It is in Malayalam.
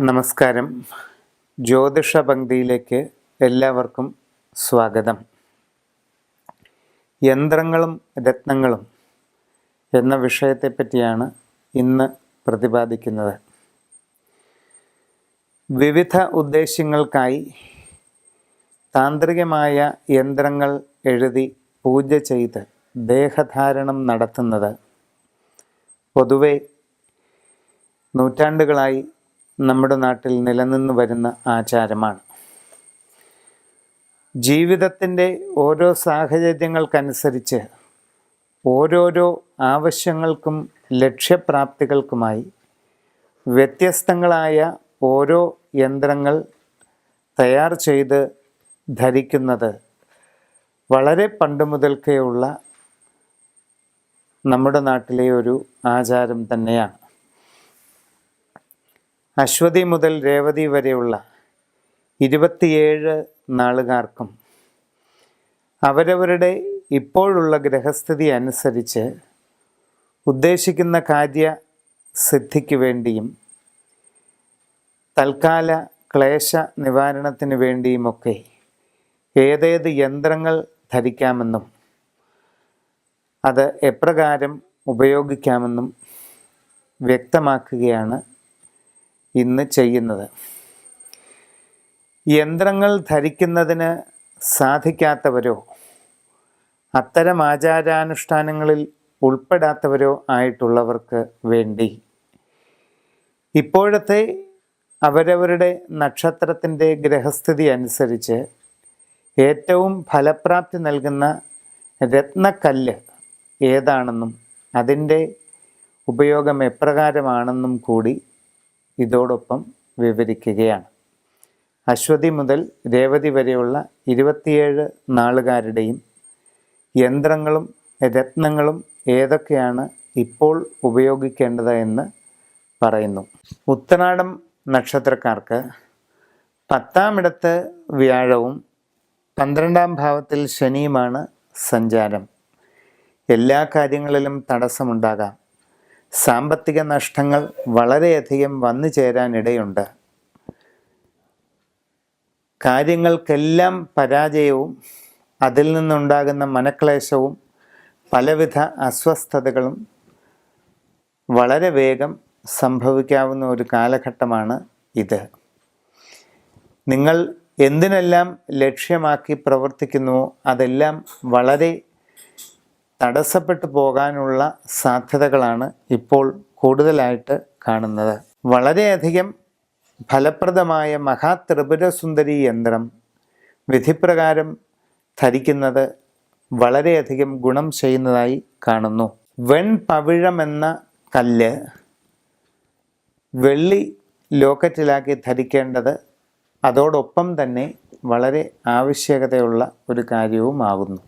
നമസ്കാരം. ജ്യോതിഷ പങ്ക്തിയിലേക്ക് എല്ലാവർക്കും സ്വാഗതം. യന്ത്രങ്ങളും രത്നങ്ങളും എന്ന വിഷയത്തെപ്പറ്റിയാണ് ഇന്ന് പ്രതിപാദിക്കുന്നത്. വിവിധ ഉദ്ദേശ്യങ്ങൾക്കായി താന്ത്രികമായ യന്ത്രങ്ങൾ എഴുതി പൂജ ചെയ്ത് ദേഹധാരണം നടത്തുന്നത് പൊതുവെ നൂറ്റാണ്ടുകളായി നമ്മുടെ നാട്ടിൽ നിലനിന്നു വരുന്ന ആചാരമാണ്. ജീവിതത്തിൻ്റെ ഓരോ സാഹചര്യങ്ങൾക്കനുസരിച്ച് ഓരോരോ ആവശ്യങ്ങൾക്കും ലക്ഷ്യപ്രാപ്തികൾക്കുമായി വ്യത്യസ്തങ്ങളായ ഓരോ യന്ത്രങ്ങൾ തയ്യാർ ചെയ്ത് ധരിക്കുന്നത് വളരെ പണ്ട് മുതൽക്കേ ഉള്ള നമ്മുടെ നാട്ടിലെ ഒരു ആചാരം തന്നെയാണ്. അശ്വതി മുതൽ രേവതി വരെയുള്ള 27 നാളുകാർക്കും അവരവരുടെ ഇപ്പോഴുള്ള ഗ്രഹസ്ഥിതി അനുസരിച്ച് ഉദ്ദേശിക്കുന്ന കാര്യസിദ്ധിക്ക് വേണ്ടിയും തൽക്കാല ക്ലേശ നിവാരണത്തിന് വേണ്ടിയുമൊക്കെ ഏതേത് യന്ത്രങ്ങൾ ധരിക്കാമെന്നും അത് എപ്രകാരം ഉപയോഗിക്കാമെന്നും വ്യക്തമാക്കുകയാണ് ഇന്ന് ചെയ്യുന്നത്. യന്ത്രങ്ങൾ ധരിക്കുന്നതിന് സാധിക്കാത്തവരോ അത്തരം ആചാരാനുഷ്ഠാനങ്ങളിൽ ഉൾപ്പെടാത്തവരോ ആയിട്ടുള്ളവർക്ക് വേണ്ടി ഇപ്പോഴത്തെ അവരവരുടെ നക്ഷത്രത്തിൻ്റെ ഗ്രഹസ്ഥിതി അനുസരിച്ച് ഏറ്റവും ഫലപ്രാപ്തി നൽകുന്ന രത്നക്കല്ല് ഏതാണെന്നും അതിൻ്റെ ഉപയോഗം എപ്രകാരമാണെന്നും കൂടി ഇതോടൊപ്പം വിവരിക്കുകയാണ്. അശ്വതി മുതൽ രേവതി വരെയുള്ള 27 നാളുകാരുടെയും യന്ത്രങ്ങളും രത്നങ്ങളും ഏതൊക്കെയാണ് ഇപ്പോൾ ഉപയോഗിക്കേണ്ടത് എന്ന് പറയുന്നു. ഉത്തരാടം നക്ഷത്രക്കാർക്ക് 10ാം ഇടത്ത് വ്യാഴവും 12ാം ഭാവത്തിൽ ശനിയുമാണ് സഞ്ചാരം. എല്ലാ കാര്യങ്ങളിലും തടസ്സമുണ്ടാകാം. സാമ്പത്തിക നഷ്ടങ്ങൾ വളരെയധികം വന്നു ചേരാനിടയുണ്ട്. കാര്യങ്ങൾക്കെല്ലാം പരാജയവും അതിൽ നിന്നുണ്ടാകുന്ന മനക്ലേശവും പലവിധ അസ്വസ്ഥതകളും വളരെ വേഗം സംഭവിക്കാവുന്ന ഒരു കാലഘട്ടമാണ് ഇത്. നിങ്ങൾ എന്തിനെല്ലാം ലക്ഷ്യമാക്കി പ്രവർത്തിക്കുന്നുവോ അതെല്ലാം വളരെ തടസ്സപ്പെട്ടു പോകാനുള്ള സാധ്യതകളാണ് ഇപ്പോൾ കൂടുതലായിട്ട് കാണുന്നത്. വളരെയധികം ഫലപ്രദമായ മഹാത്രിപുരസുന്ദരി യന്ത്രം വിധിപ്രകാരം ധരിക്കുന്നത് വളരെയധികം ഗുണം ചെയ്യുന്നതായി കാണുന്നു. വെൺപവിഴമെന്ന കല്ല് വെള്ളി ലോക്കറ്റിലാക്കി ധരിക്കേണ്ടത് അതോടൊപ്പം തന്നെ വളരെ ആവശ്യകതയുള്ള ഒരു കാര്യവുമാകുന്നു.